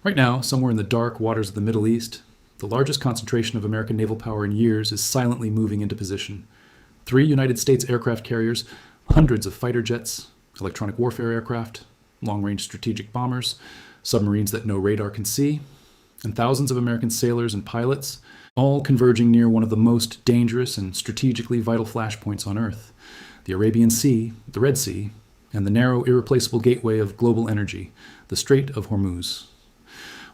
Right now, somewhere in the dark waters of the Middle East, the largest concentration of American naval power in years is silently moving into position. 3 United States aircraft carriers, hundreds of fighter jets, electronic warfare aircraft, long-range strategic bombers, submarines that no radar can see, and thousands of American sailors and pilots, all converging near one of the most dangerous and strategically vital flashpoints on Earth, the Arabian Sea, the Red Sea, and the narrow, irreplaceable gateway of global energy, the Strait of Hormuz.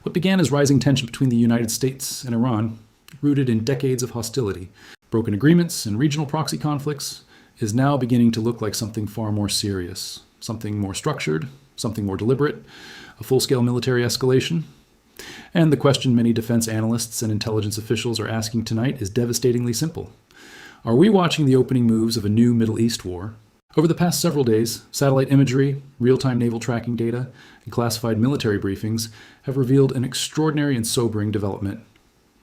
What began as rising tension between the United States and Iran, rooted in decades of hostility, broken agreements, and regional proxy conflicts, is now beginning to look like something far more serious, something more structured, something more deliberate, a full-scale military escalation. And the question many defense analysts and intelligence officials are asking tonight is devastatingly simple. Are we watching the opening moves of a new Middle East war? Over the past several days, satellite imagery, real-time naval tracking data, and classified military briefings have revealed an extraordinary and sobering development.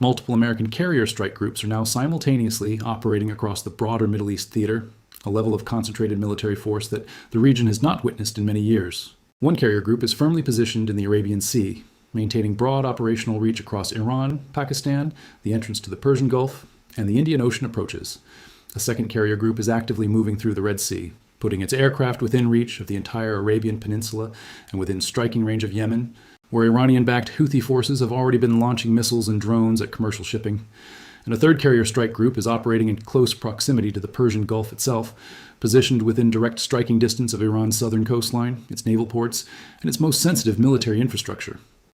Multiple American carrier strike groups are now simultaneously operating across the broader Middle East theater, a level of concentrated military force that the region has not witnessed in many years. One carrier group is firmly positioned in the Arabian Sea, maintaining broad operational reach across Iran, Pakistan, the entrance to the Persian Gulf, and the Indian Ocean approaches. A second carrier group is actively moving through the Red Sea, putting its aircraft within reach of the entire Arabian Peninsula and within striking range of Yemen, where Iranian-backed Houthi forces have already been launching missiles and drones at commercial shipping. And a third carrier strike group is operating in close proximity to the Persian Gulf itself, positioned within direct striking distance of Iran's southern coastline, its naval ports, and its most sensitive military infrastructure.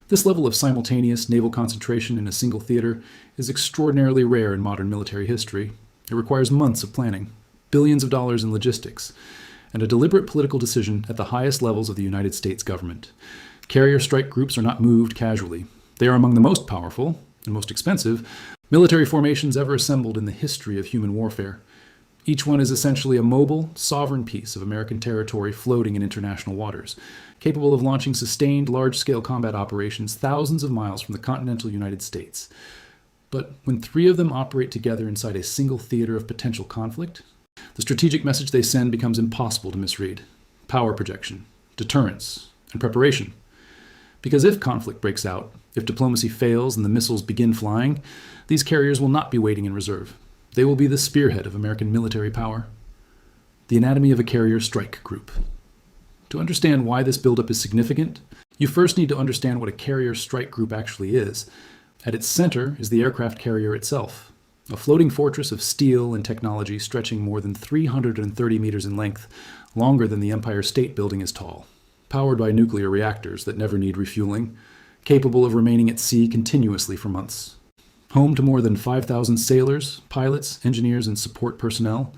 This level of simultaneous naval concentration in a single theater is extraordinarily rare in modern military history. It requires months of planning, billions of dollars in logistics, and a deliberate political decision at the highest levels of the United States government. Carrier strike groups are not moved casually. They are among the most powerful and most expensive military formations ever assembled in the history of human warfare. Each one is essentially a mobile, sovereign piece of American territory floating in international waters, capable of launching sustained, large-scale combat operations thousands of miles from the continental United States. But when 3 of them operate together inside a single theater of potential conflict, the strategic message they send becomes impossible to misread. Power projection, deterrence, and preparation. Because if conflict breaks out, if diplomacy fails and the missiles begin flying, these carriers will not be waiting in reserve. They will be the spearhead of American military power. The anatomy of a carrier strike group. To understand why this buildup is significant, you first need to understand what a carrier strike group actually is. At its center is the aircraft carrier itself, a floating fortress of steel and technology stretching more than 330 meters in length, longer than the Empire State Building is tall, powered by nuclear reactors that never need refueling, capable of remaining at sea continuously for months. Home to more than 5,000 sailors, pilots, engineers, and support personnel.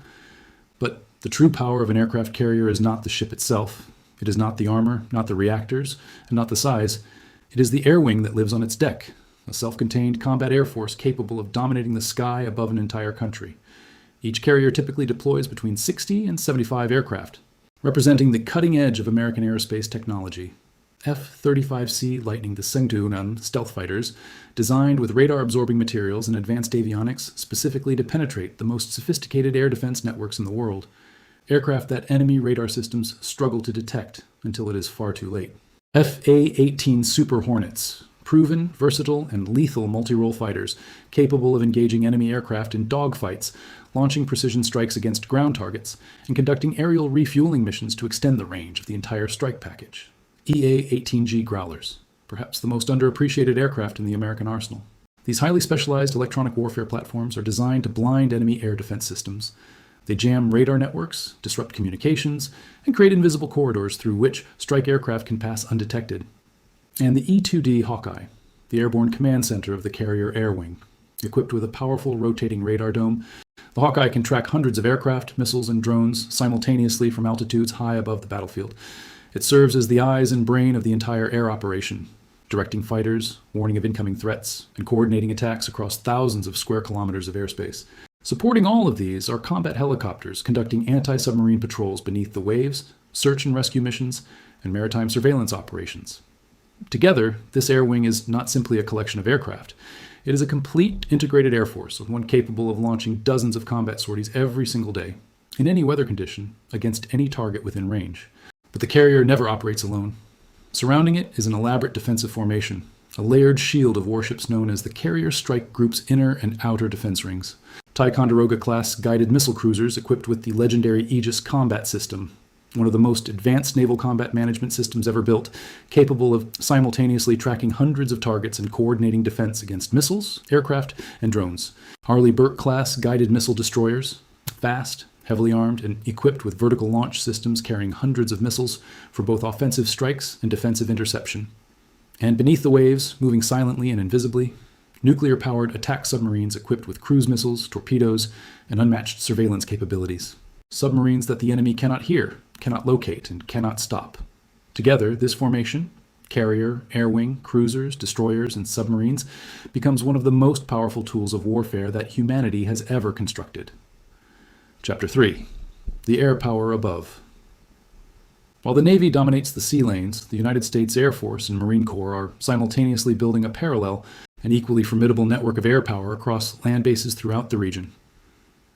But the true power of an aircraft carrier is not the ship itself. It is not the armor, not the reactors, and not the size. It is the air wing that lives on its deck, a self-contained combat air force capable of dominating the sky above an entire country. Each carrier typically deploys between 60 and 75 aircraft, representing the cutting edge of American aerospace technology. F-35C Lightning II Sengtunan stealth fighters, designed with radar-absorbing materials and advanced avionics specifically to penetrate the most sophisticated air defense networks in the world. Aircraft that enemy radar systems struggle to detect until it is far too late. F-A-18 Super Hornets, proven, versatile, and lethal multi-role fighters capable of engaging enemy aircraft in dogfights, launching precision strikes against ground targets, and conducting aerial refueling missions to extend the range of the entire strike package. EA-18G Growlers, perhaps the most underappreciated aircraft in the American arsenal. These highly specialized electronic warfare platforms are designed to blind enemy air defense systems. They jam radar networks, disrupt communications, and create invisible corridors through which strike aircraft can pass undetected. And the E-2D Hawkeye, the airborne command center of the carrier air wing. Equipped with a powerful rotating radar dome, the Hawkeye can track hundreds of aircraft, missiles, and drones simultaneously from altitudes high above the battlefield. It serves as the eyes and brain of the entire air operation, directing fighters, warning of incoming threats, and coordinating attacks across thousands of square kilometers of airspace. Supporting all of these are combat helicopters conducting anti-submarine patrols beneath the waves, search and rescue missions, and maritime surveillance operations. Together, this air wing is not simply a collection of aircraft. It is a complete integrated air force, with one capable of launching dozens of combat sorties every single day, in any weather condition, against any target within range. But the carrier never operates alone. Surrounding it is an elaborate defensive formation, a layered shield of warships known as the Carrier Strike Group's inner and outer defense rings. Ticonderoga-class guided missile cruisers equipped with the legendary Aegis combat system, one of the most advanced naval combat management systems ever built, capable of simultaneously tracking hundreds of targets and coordinating defense against missiles, aircraft, and drones. Harley-Burke-class guided missile destroyers, fast, heavily armed, and equipped with vertical launch systems carrying hundreds of missiles for both offensive strikes and defensive interception. And beneath the waves, moving silently and invisibly, nuclear-powered attack submarines equipped with cruise missiles, torpedoes, and unmatched surveillance capabilities. Submarines that the enemy cannot hear, cannot locate, and cannot stop. Together, this formation, carrier, air wing, cruisers, destroyers, and submarines, becomes one of the most powerful tools of warfare that humanity has ever constructed. Chapter 3. The Air Power Above. While the Navy dominates the sea lanes, the United States Air Force and Marine Corps are simultaneously building a parallel and equally formidable network of air power across land bases throughout the region.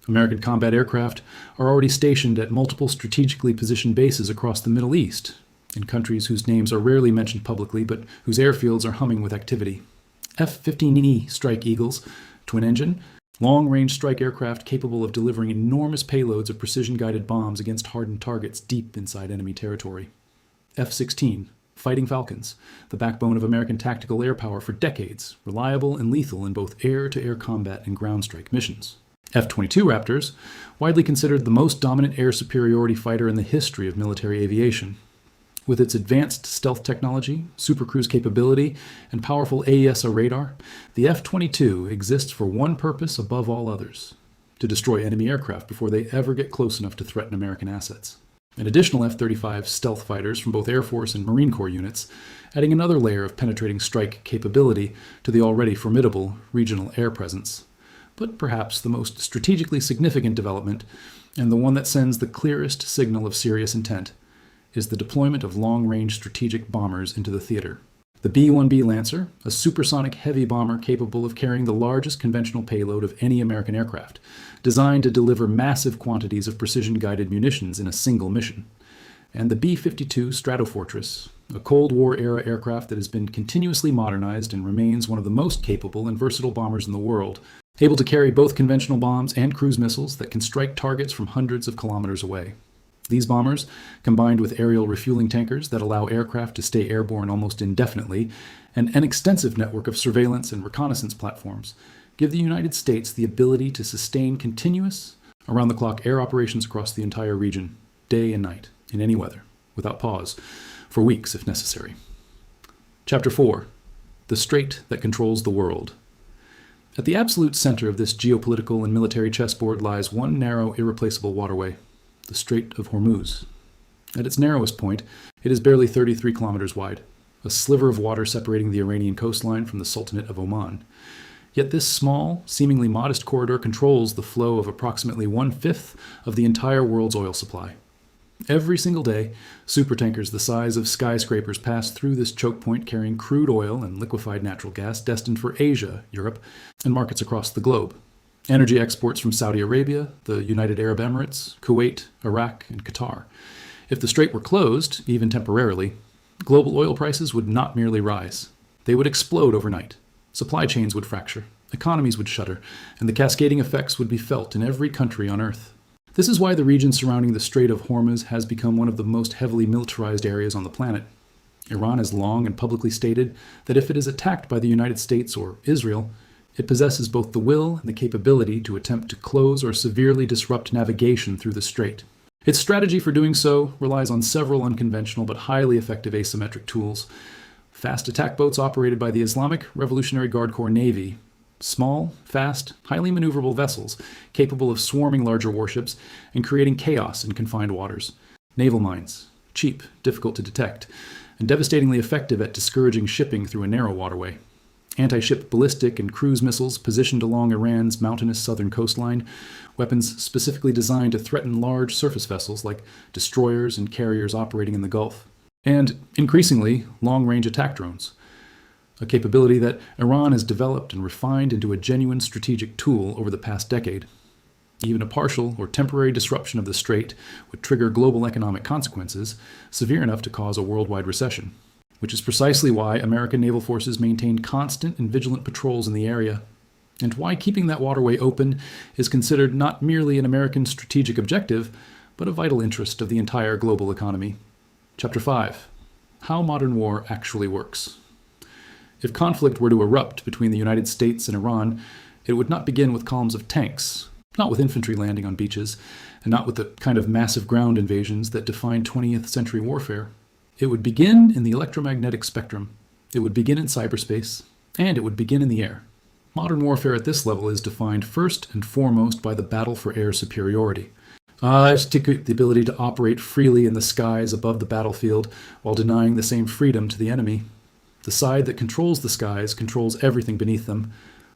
American combat aircraft are already stationed at multiple strategically positioned bases across the Middle East, in countries whose names are rarely mentioned publicly but whose airfields are humming with activity. F-15E Strike Eagles, twin-engine, long-range strike aircraft capable of delivering enormous payloads of precision-guided bombs against hardened targets deep inside enemy territory. F-16 Fighting Falcons, the backbone of American tactical air power for decades, reliable and lethal in both air-to-air combat and ground strike missions. F-22 Raptors, widely considered the most dominant air superiority fighter in the history of military aviation. With its advanced stealth technology, supercruise capability, and powerful AESA radar, the F-22 exists for one purpose above all others: to destroy enemy aircraft before they ever get close enough to threaten American assets. And additional F-35 stealth fighters from both Air Force and Marine Corps units, adding another layer of penetrating strike capability to the already formidable regional air presence. But perhaps the most strategically significant development, and the one that sends the clearest signal of serious intent, is the deployment of long-range strategic bombers into the theater. The B-1B Lancer, a supersonic heavy bomber capable of carrying the largest conventional payload of any American aircraft, designed to deliver massive quantities of precision-guided munitions in a single mission. And the B-52 Stratofortress, a Cold War-era aircraft that has been continuously modernized and remains one of the most capable and versatile bombers in the world, able to carry both conventional bombs and cruise missiles that can strike targets from hundreds of kilometers away. These bombers, combined with aerial refueling tankers that allow aircraft to stay airborne almost indefinitely, and an extensive network of surveillance and reconnaissance platforms, give the United States the ability to sustain continuous, around-the-clock air operations across the entire region, day and night, in any weather, without pause, for weeks if necessary. Chapter 4. The Strait that Controls the World. At the absolute center of this geopolitical and military chessboard lies one narrow, irreplaceable waterway: the Strait of Hormuz. At its narrowest point, it is barely 33 kilometers wide, a sliver of water separating the Iranian coastline from the Sultanate of Oman. Yet this small, seemingly modest corridor controls the flow of approximately 1/5 of the entire world's oil supply. Every single day, supertankers the size of skyscrapers pass through this choke point carrying crude oil and liquefied natural gas destined for Asia, Europe, and markets across the globe. Energy exports from Saudi Arabia, the United Arab Emirates, Kuwait, Iraq, and Qatar. If the strait were closed, even temporarily, global oil prices would not merely rise. They would explode overnight. Supply chains would fracture, economies would shudder, and the cascading effects would be felt in every country on Earth. This is why the region surrounding the Strait of Hormuz has become one of the most heavily militarized areas on the planet. Iran has long and publicly stated that if it is attacked by the United States or Israel, it possesses both the will and the capability to attempt to close or severely disrupt navigation through the strait. Its strategy for doing so relies on several unconventional but highly effective asymmetric tools: fast attack boats operated by the Islamic Revolutionary Guard Corps Navy, small, fast, highly maneuverable vessels capable of swarming larger warships and creating chaos in confined waters, naval mines, cheap, difficult to detect, and devastatingly effective at discouraging shipping through a narrow waterway, anti-ship ballistic and cruise missiles positioned along Iran's mountainous southern coastline, weapons specifically designed to threaten large surface vessels like destroyers and carriers operating in the Gulf, and, increasingly, long-range attack drones, a capability that Iran has developed and refined into a genuine strategic tool over the past decade. Even a partial or temporary disruption of the strait would trigger global economic consequences severe enough to cause a worldwide recession. which is precisely why American naval forces maintain constant and vigilant patrols in the area, and why keeping that waterway open is considered not merely an American strategic objective, but a vital interest of the entire global economy. Chapter 5. How modern war actually works. If conflict were to erupt between the United States and Iran, it would not begin with columns of tanks, not with infantry landing on beaches, and not with the kind of massive ground invasions that define 20th century warfare. It would begin in the electromagnetic spectrum. It would begin in cyberspace, and it would begin in the air. Modern warfare at this level is defined first and foremost by the battle for air superiority. The ability to operate freely in the skies above the battlefield while denying the same freedom to the enemy. The side that controls the skies controls everything beneath them.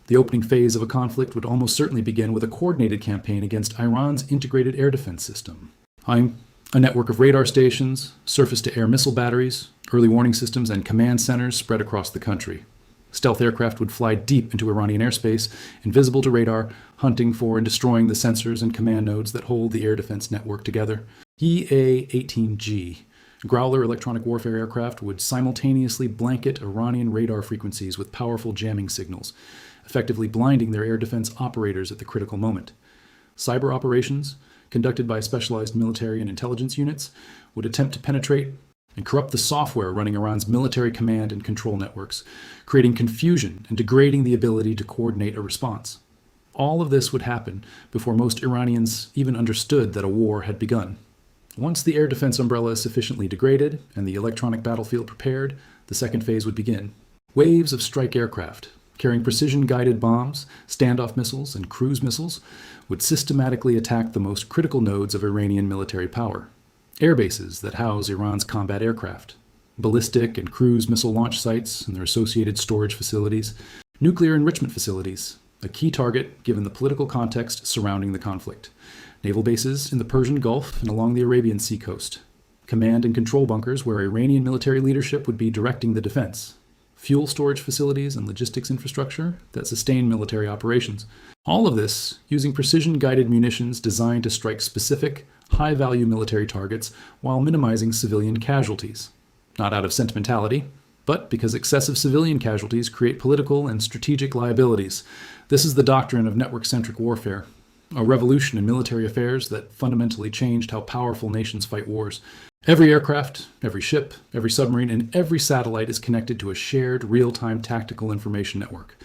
The opening phase of a conflict would almost certainly begin with a coordinated campaign against Iran's integrated air defense system. A network of radar stations, surface-to-air missile batteries, early warning systems, and command centers spread across the country. Stealth aircraft would fly deep into Iranian airspace, invisible to radar, hunting for and destroying the sensors and command nodes that hold the air defense network together. EA-18G, Growler electronic warfare aircraft, would simultaneously blanket Iranian radar frequencies with powerful jamming signals, effectively blinding their air defense operators at the critical moment. Cyber operations, conducted by specialized military and intelligence units, would attempt to penetrate and corrupt the software running Iran's military command and control networks, creating confusion and degrading the ability to coordinate a response. All of this would happen before most Iranians even understood that a war had begun. Once the air defense umbrella is sufficiently degraded and the electronic battlefield prepared, the second phase would begin. Waves of strike aircraft, carrying precision-guided bombs, standoff missiles, and cruise missiles, would systematically attack the most critical nodes of Iranian military power. Air bases that house Iran's combat aircraft, ballistic and cruise missile launch sites and their associated storage facilities, nuclear enrichment facilities, a key target given the political context surrounding the conflict, naval bases in the Persian Gulf and along the Arabian Sea coast, command and control bunkers where Iranian military leadership would be directing the defense, fuel storage facilities and logistics infrastructure that sustain military operations. All of this using precision-guided munitions designed to strike specific, high-value military targets while minimizing civilian casualties. Not out of sentimentality, but because excessive civilian casualties create political and strategic liabilities. This is the doctrine of network-centric warfare, a revolution in military affairs that fundamentally changed how powerful nations fight wars. Every aircraft, every ship, every submarine, and every satellite is connected to a shared real-time tactical information network.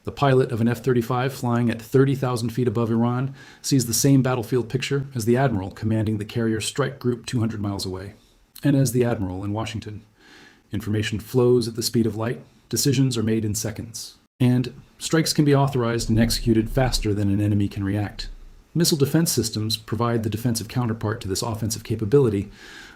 The pilot of an F-35 flying at 30,000 feet above Iran sees the same battlefield picture as the admiral commanding the carrier strike group 200 miles away, and as the admiral in Washington. Information flows at the speed of light, decisions are made in seconds, and strikes can be authorized and executed faster than an enemy can react. Missile defense systems provide the defensive counterpart to this offensive capability.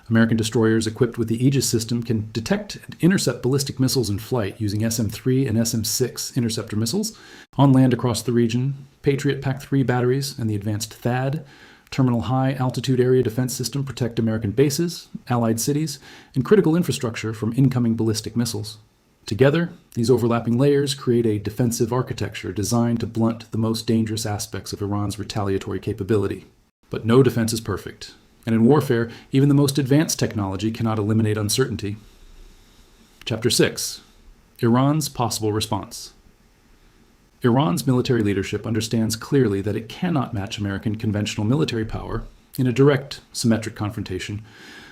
American destroyers equipped with the Aegis system can detect and intercept ballistic missiles in flight using SM-3 and SM-6 interceptor missiles. On land across the region, Patriot PAC-3 batteries and the advanced THAAD, Terminal High Altitude Area Defense System, protect American bases, allied cities, and critical infrastructure from incoming ballistic missiles. Together, these overlapping layers create a defensive architecture designed to blunt the most dangerous aspects of Iran's retaliatory capability. But no defense is perfect, and in warfare, even the most advanced technology cannot eliminate uncertainty. Chapter 6. Iran's possible response. Iran's military leadership understands clearly that it cannot match American conventional military power in a direct, symmetric confrontation.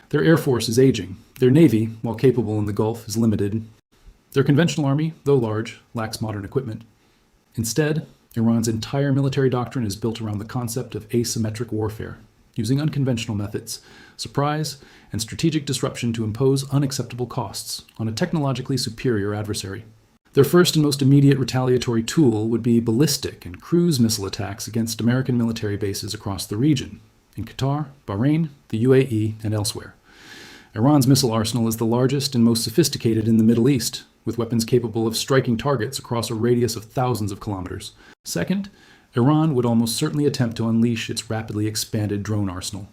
Their air force is aging. Their navy, while capable in the Gulf, is limited. Their conventional army, though large, lacks modern equipment. Instead, Iran's entire military doctrine is built around the concept of asymmetric warfare, using unconventional methods, surprise, and strategic disruption to impose unacceptable costs on a technologically superior adversary. Their first and most immediate retaliatory tool would be ballistic and cruise missile attacks against American military bases across the region, in Qatar, Bahrain, the UAE, and elsewhere. Iran's missile arsenal is the largest and most sophisticated in the Middle East, with weapons capable of striking targets across a radius of thousands of kilometers. Second, Iran would almost certainly attempt to unleash its rapidly expanded drone arsenal.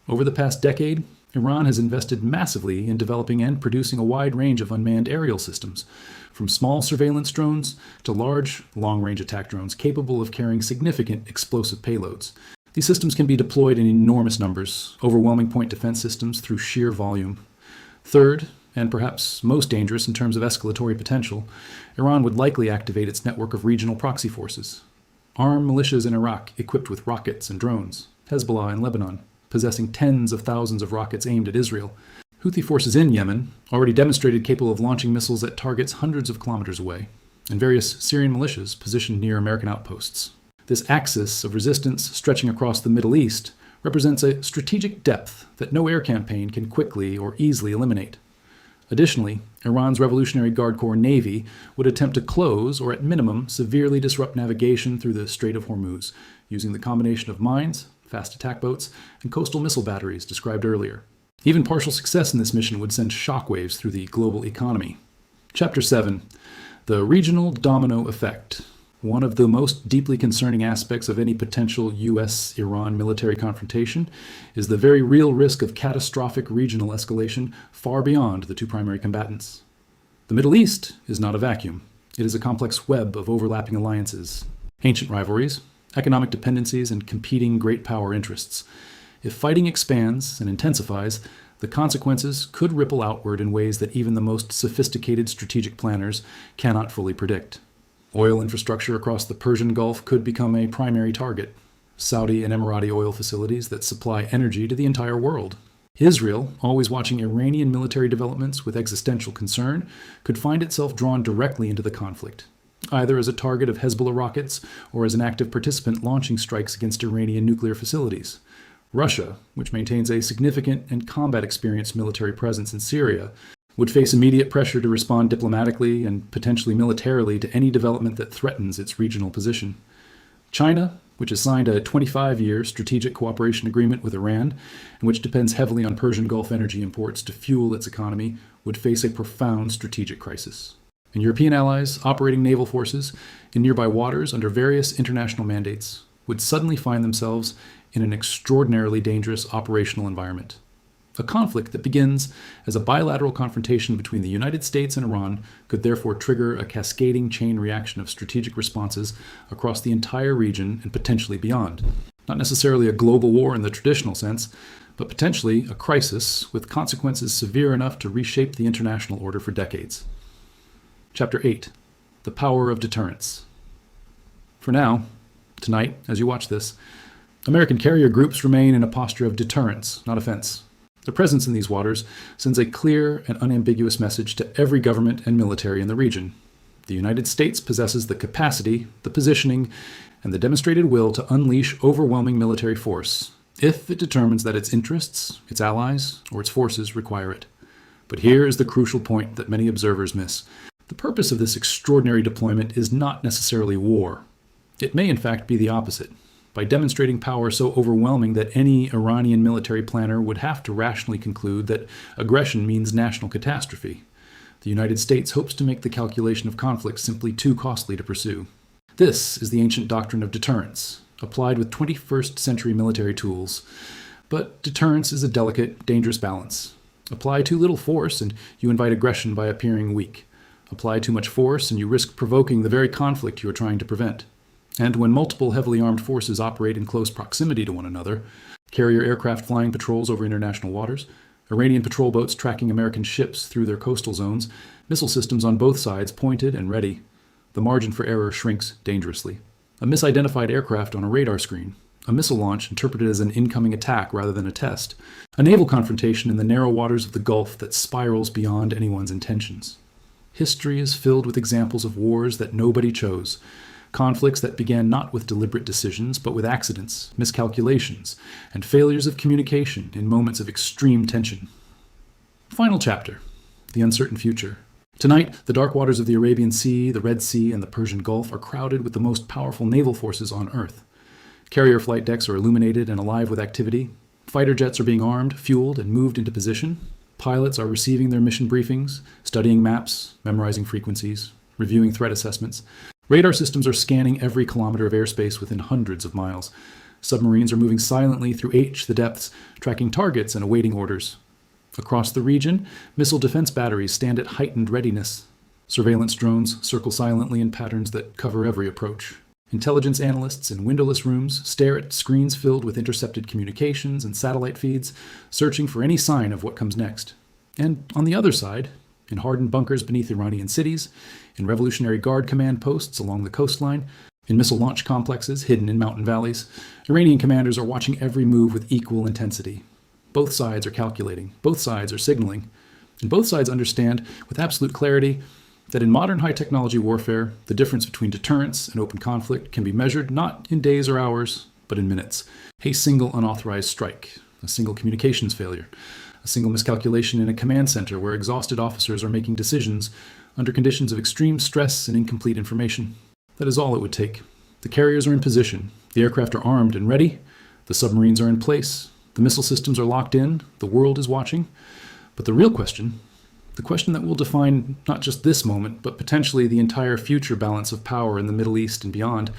Over the past decade, Iran has invested massively in developing and producing a wide range of unmanned aerial systems, from small surveillance drones to large, long-range attack drones capable of carrying significant explosive payloads. These systems can be deployed in enormous numbers, overwhelming point defense systems through sheer volume. Third, and perhaps most dangerous in terms of escalatory potential, Iran would likely activate its network of regional proxy forces. Armed militias in Iraq equipped with rockets and drones, Hezbollah in Lebanon, possessing tens of thousands of rockets aimed at Israel. Houthi forces in Yemen, already demonstrated capable of launching missiles at targets hundreds of kilometers away, and various Syrian militias positioned near American outposts. This axis of resistance stretching across the Middle East represents a strategic depth that no air campaign can quickly or easily eliminate. Additionally, Iran's Revolutionary Guard Corps Navy would attempt to close, or at minimum, severely disrupt navigation through the Strait of Hormuz, using the combination of mines, fast attack boats, and coastal missile batteries described earlier. Even partial success in this mission would send shockwaves through the global economy. Chapter 7. The Regional Domino Effect. One of the most deeply concerning aspects of any potential U.S.-Iran military confrontation is the very real risk of catastrophic regional escalation far beyond the two primary combatants. The Middle East is not a vacuum. It is a complex web of overlapping alliances, ancient rivalries, economic dependencies, and competing great power interests. If fighting expands and intensifies, the consequences could ripple outward in ways that even the most sophisticated strategic planners cannot fully predict. Oil infrastructure across the Persian Gulf could become a primary target. Saudi and Emirati oil facilities that supply energy to the entire world. Israel, always watching Iranian military developments with existential concern, could find itself drawn directly into the conflict, either as a target of Hezbollah rockets or as an active participant launching strikes against Iranian nuclear facilities. Russia, which maintains a significant and combat-experienced military presence in Syria, would face immediate pressure to respond diplomatically and potentially militarily to any development that threatens its regional position. China, which has signed a 25-year strategic cooperation agreement with Iran, and which depends heavily on Persian Gulf energy imports to fuel its economy, would face a profound strategic crisis. And European allies operating naval forces in nearby waters under various international mandates would suddenly find themselves in an extraordinarily dangerous operational environment. A conflict that begins as a bilateral confrontation between the United States and Iran could therefore trigger a cascading chain reaction of strategic responses across the entire region and potentially beyond. Not necessarily a global war in the traditional sense, but potentially a crisis with consequences severe enough to reshape the international order for decades. Chapter 8. The Power of Deterrence. For now, tonight, as you watch this, American carrier groups remain in a posture of deterrence, not offense. Their presence in these waters sends a clear and unambiguous message to every government and military in the region. The United States possesses the capacity, the positioning, and the demonstrated will to unleash overwhelming military force, if it determines that its interests, its allies, or its forces require it. But here is the crucial point that many observers miss. The purpose of this extraordinary deployment is not necessarily war. It may in fact be the opposite. By demonstrating power so overwhelming that any Iranian military planner would have to rationally conclude that aggression means national catastrophe, the United States hopes to make the calculation of conflict simply too costly to pursue. This is the ancient doctrine of deterrence, applied with 21st century military tools. But deterrence is a delicate, dangerous balance. Apply too little force and you invite aggression by appearing weak. Apply too much force and you risk provoking the very conflict you are trying to prevent. And when multiple heavily armed forces operate in close proximity to one another, carrier aircraft flying patrols over international waters, Iranian patrol boats tracking American ships through their coastal zones, missile systems on both sides pointed and ready, the margin for error shrinks dangerously. A misidentified aircraft on a radar screen, a missile launch interpreted as an incoming attack rather than a test, a naval confrontation in the narrow waters of the Gulf that spirals beyond anyone's intentions. History is filled with examples of wars that nobody chose, conflicts that began not with deliberate decisions, but with accidents, miscalculations, and failures of communication in moments of extreme tension. Final chapter, the uncertain future. Tonight, the dark waters of the Arabian Sea, the Red Sea, and the Persian Gulf are crowded with the most powerful naval forces on Earth. Carrier flight decks are illuminated and alive with activity. Fighter jets are being armed, fueled, and moved into position. Pilots are receiving their mission briefings, studying maps, memorizing frequencies, reviewing threat assessments. Radar systems are scanning every kilometer of airspace within hundreds of miles. Submarines are moving silently through the depths, tracking targets and awaiting orders. Across the region, missile defense batteries stand at heightened readiness. Surveillance drones circle silently in patterns that cover every approach. Intelligence analysts in windowless rooms stare at screens filled with intercepted communications and satellite feeds, searching for any sign of what comes next. And on the other side, in hardened bunkers beneath Iranian cities, in Revolutionary Guard command posts along the coastline, in missile launch complexes hidden in mountain valleys, Iranian commanders are watching every move with equal intensity. Both sides are calculating, both sides are signaling, and both sides understand with absolute clarity that in modern high-technology warfare, the difference between deterrence and open conflict can be measured not in days or hours, but in minutes. A single unauthorized strike, a single communications failure, a single miscalculation in a command center where exhausted officers are making decisions under conditions of extreme stress and incomplete information. That is all it would take. The carriers are in position, the aircraft are armed and ready, the submarines are in place, the missile systems are locked in, the world is watching. But the real question, the question that will define not just this moment, but potentially the entire future balance of power in the Middle East and beyond,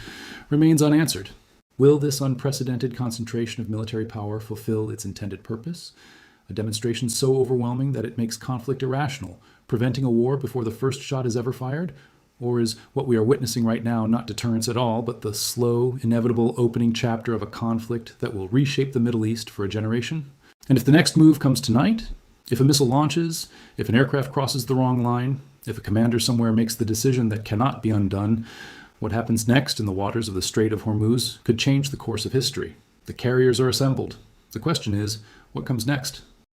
remains unanswered. Will this unprecedented concentration of military power fulfill its intended purpose? A demonstration so overwhelming that it makes conflict irrational, preventing a war before the first shot is ever fired? Or is what we are witnessing right now not deterrence at all, but the slow, inevitable opening chapter of a conflict that will reshape the Middle East for a generation? And if the next move comes tonight, if a missile launches, if an aircraft crosses the wrong line, if a commander somewhere makes the decision that cannot be undone, what happens next in the waters of the Strait of Hormuz could change the course of history. The carriers are assembled. The question is, what comes next?